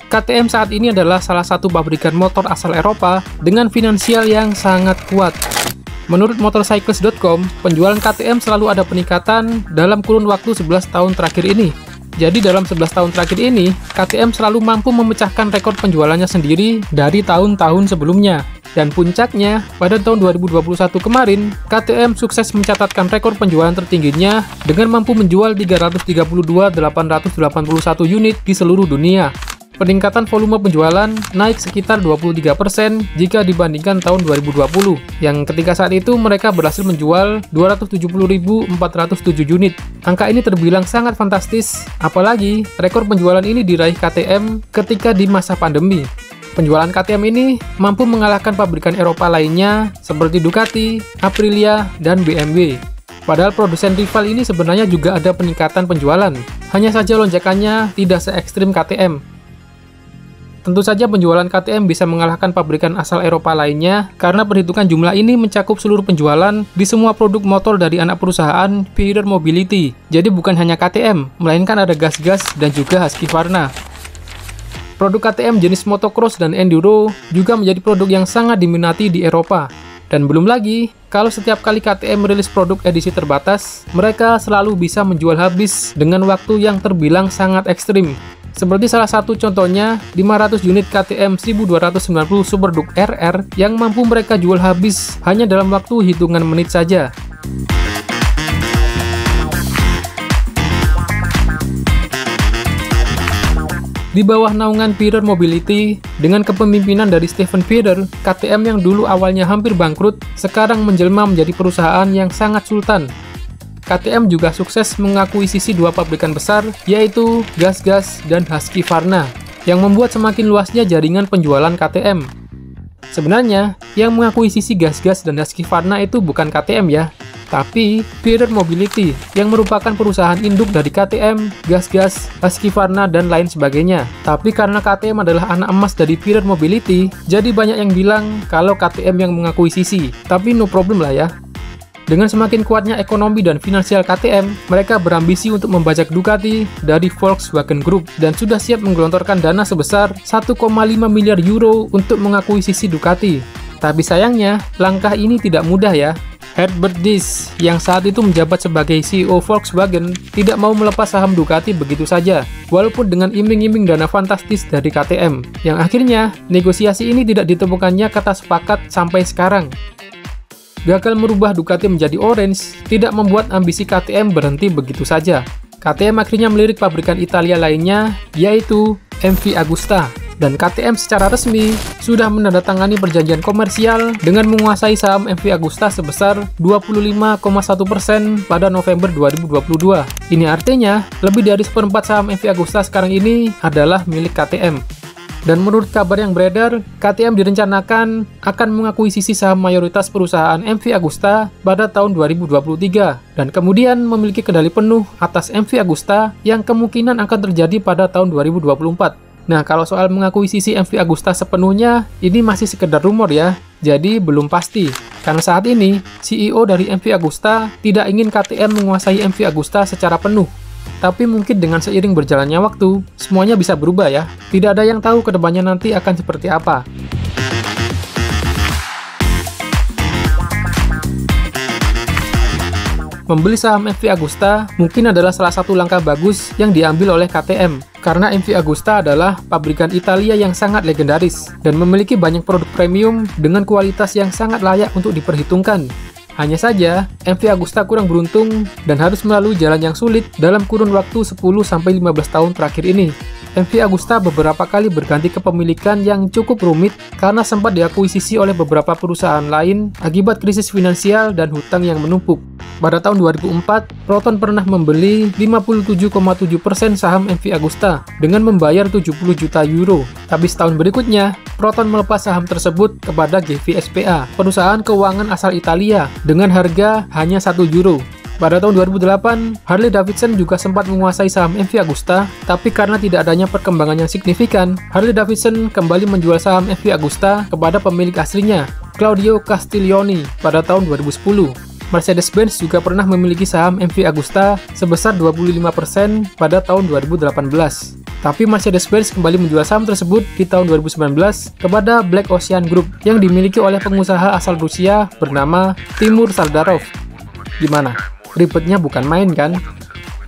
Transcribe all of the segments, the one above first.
KTM saat ini adalah salah satu pabrikan motor asal Eropa dengan finansial yang sangat kuat. Menurut motorcycles.com, penjualan KTM selalu ada peningkatan dalam kurun waktu 11 tahun terakhir ini. Jadi dalam 11 tahun terakhir ini, KTM selalu mampu memecahkan rekor penjualannya sendiri dari tahun-tahun sebelumnya. Dan puncaknya, pada tahun 2021 kemarin, KTM sukses mencatatkan rekor penjualan tertingginya dengan mampu menjual 332.881 unit di seluruh dunia. Peningkatan volume penjualan naik sekitar 23% jika dibandingkan tahun 2020, yang ketika saat itu mereka berhasil menjual 270.407 unit. Angka ini terbilang sangat fantastis, apalagi rekor penjualan ini diraih KTM ketika di masa pandemi. Penjualan KTM ini mampu mengalahkan pabrikan Eropa lainnya seperti Ducati, Aprilia, dan BMW. Padahal produsen rival ini sebenarnya juga ada peningkatan penjualan, hanya saja lonjakannya tidak se-ekstrim KTM. Tentu saja penjualan KTM bisa mengalahkan pabrikan asal Eropa lainnya karena perhitungan jumlah ini mencakup seluruh penjualan di semua produk motor dari anak perusahaan Pierer Mobility. Jadi bukan hanya KTM, melainkan ada GasGas dan juga Husqvarna. Produk KTM jenis motocross dan enduro juga menjadi produk yang sangat diminati di Eropa. Dan belum lagi, kalau setiap kali KTM merilis produk edisi terbatas, mereka selalu bisa menjual habis dengan waktu yang terbilang sangat ekstrim. Seperti salah satu contohnya, 500 unit KTM 1290 Super Duke RR yang mampu mereka jual habis hanya dalam waktu hitungan menit saja. Di bawah naungan Pierer Mobility, dengan kepemimpinan dari Steven Pierer, KTM yang dulu awalnya hampir bangkrut, sekarang menjelma menjadi perusahaan yang sangat sultan. KTM juga sukses mengakuisisi dua pabrikan besar, yaitu GasGas dan Husqvarna, yang membuat semakin luasnya jaringan penjualan KTM. Sebenarnya, yang mengakuisisi GasGas dan Husqvarna itu bukan KTM ya, tapi Pierer Mobility, yang merupakan perusahaan induk dari KTM, GasGas, Husqvarna, dan lain sebagainya. Tapi karena KTM adalah anak emas dari Pierer Mobility, jadi banyak yang bilang kalau KTM yang mengakuisisi, tapi no problem lah ya. Dengan semakin kuatnya ekonomi dan finansial KTM, mereka berambisi untuk membajak Ducati dari Volkswagen Group dan sudah siap menggelontorkan dana sebesar 1,5 miliar euro untuk mengakuisisi Ducati. Tapi sayangnya, langkah ini tidak mudah ya. Herbert Diess, yang saat itu menjabat sebagai CEO Volkswagen, tidak mau melepas saham Ducati begitu saja, walaupun dengan iming-iming dana fantastis dari KTM, yang akhirnya negosiasi ini tidak ditemukannya kata sepakat sampai sekarang. Gagal merubah Ducati menjadi orange tidak membuat ambisi KTM berhenti begitu saja. KTM akhirnya melirik pabrikan Italia lainnya, yaitu MV Agusta. Dan KTM secara resmi sudah menandatangani perjanjian komersial dengan menguasai saham MV Agusta sebesar 25,1% pada November 2022. Ini artinya, lebih dari seperempat saham MV Agusta sekarang ini adalah milik KTM. Dan menurut kabar yang beredar, KTM direncanakan akan mengakuisisi saham mayoritas perusahaan MV Agusta pada tahun 2023 dan kemudian memiliki kendali penuh atas MV Agusta yang kemungkinan akan terjadi pada tahun 2024. Nah, kalau soal mengakuisisi MV Agusta sepenuhnya, ini masih sekedar rumor ya, jadi belum pasti. Karena saat ini, CEO dari MV Agusta tidak ingin KTM menguasai MV Agusta secara penuh. Tapi mungkin dengan seiring berjalannya waktu, semuanya bisa berubah ya. Tidak ada yang tahu kedepannya nanti akan seperti apa. Membeli saham MV Agusta mungkin adalah salah satu langkah bagus yang diambil oleh KTM. Karena MV Agusta adalah pabrikan Italia yang sangat legendaris dan memiliki banyak produk premium dengan kualitas yang sangat layak untuk diperhitungkan. Hanya saja, MV Agusta kurang beruntung dan harus melalui jalan yang sulit dalam kurun waktu 10-15 tahun terakhir ini. MV Agusta beberapa kali berganti kepemilikan yang cukup rumit karena sempat diakuisisi oleh beberapa perusahaan lain akibat krisis finansial dan hutang yang menumpuk. Pada tahun 2004, Proton pernah membeli 57,7% saham MV Agusta dengan membayar 70 juta euro. Tapi setahun berikutnya, Proton melepas saham tersebut kepada GVSPA, perusahaan keuangan asal Italia, dengan harga hanya 1 euro. Pada tahun 2008, Harley Davidson juga sempat menguasai saham MV Agusta, tapi karena tidak adanya perkembangan yang signifikan, Harley Davidson kembali menjual saham MV Agusta kepada pemilik aslinya, Claudio Castiglioni, pada tahun 2010. Mercedes-Benz juga pernah memiliki saham MV Agusta sebesar 25% pada tahun 2018. Tapi Mercedes-Benz kembali menjual saham tersebut di tahun 2019 kepada Black Ocean Group yang dimiliki oleh pengusaha asal Rusia bernama Timur Sardarov. Gimana? Ribetnya bukan main kan?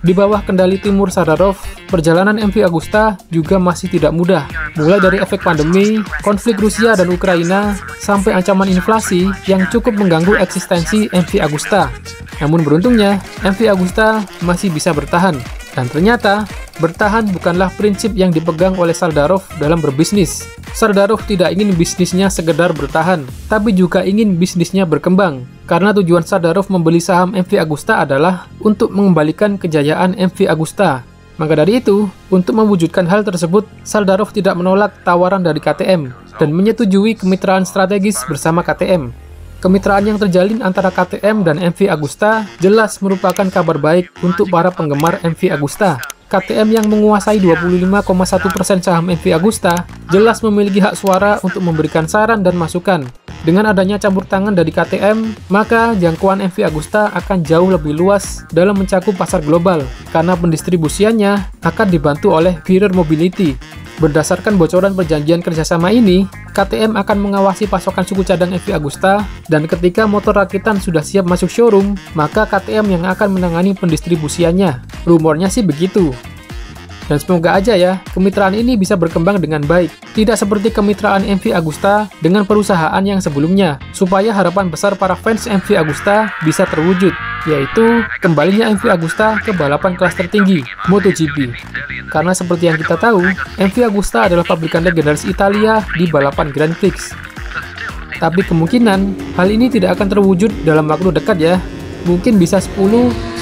Di bawah kendali Timur Sardarov, perjalanan MV Agusta juga masih tidak mudah. Mulai dari efek pandemi, konflik Rusia dan Ukraina, sampai ancaman inflasi yang cukup mengganggu eksistensi MV Agusta. Namun beruntungnya, MV Agusta masih bisa bertahan. Dan ternyata, bertahan bukanlah prinsip yang dipegang oleh Sardarov dalam berbisnis. Sardarov tidak ingin bisnisnya sekedar bertahan, tapi juga ingin bisnisnya berkembang. Karena tujuan Sardarov membeli saham MV Agusta adalah untuk mengembalikan kejayaan MV Agusta. Maka dari itu, untuk mewujudkan hal tersebut, Sardarov tidak menolak tawaran dari KTM dan menyetujui kemitraan strategis bersama KTM. Kemitraan yang terjalin antara KTM dan MV Agusta jelas merupakan kabar baik untuk para penggemar MV Agusta. KTM yang menguasai 25,1% saham MV Agusta jelas memiliki hak suara untuk memberikan saran dan masukan. Dengan adanya campur tangan dari KTM, maka jangkauan MV Agusta akan jauh lebih luas dalam mencakup pasar global, karena pendistribusiannya akan dibantu oleh Pirer Mobility. Berdasarkan bocoran perjanjian kerjasama ini, KTM akan mengawasi pasokan suku cadang MV Agusta, dan ketika motor rakitan sudah siap masuk showroom, maka KTM yang akan menangani pendistribusiannya. Rumornya sih begitu. Dan semoga aja ya, kemitraan ini bisa berkembang dengan baik. Tidak seperti kemitraan MV Agusta dengan perusahaan yang sebelumnya, supaya harapan besar para fans MV Agusta bisa terwujud, yaitu kembalinya MV Agusta ke balapan kelas tertinggi, MotoGP. Karena seperti yang kita tahu, MV Agusta adalah pabrikan legendaris Italia di balapan Grand Prix. Tapi kemungkinan hal ini tidak akan terwujud dalam waktu dekat ya. Mungkin bisa 10-15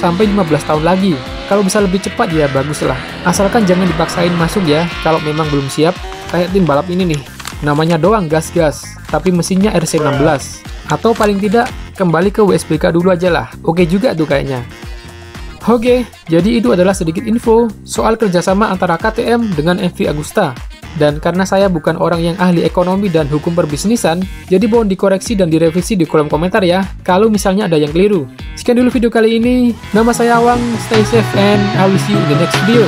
tahun lagi. Kalau bisa lebih cepat ya baguslah. Asalkan jangan dipaksain masuk ya kalau memang belum siap. Kayak tim balap ini nih, namanya doang gas-gas, tapi mesinnya RC16. Atau paling tidak kembali ke WSBK dulu aja lah. Oke juga tuh kayaknya. Oke, jadi itu adalah sedikit info soal kerjasama antara KTM dengan MV Agusta. Dan karena saya bukan orang yang ahli ekonomi dan hukum perbisnisan, jadi mohon dikoreksi dan direvisi di kolom komentar ya, kalau misalnya ada yang keliru. Sekian dulu video kali ini, nama saya Awang, stay safe and I will see you in the next video.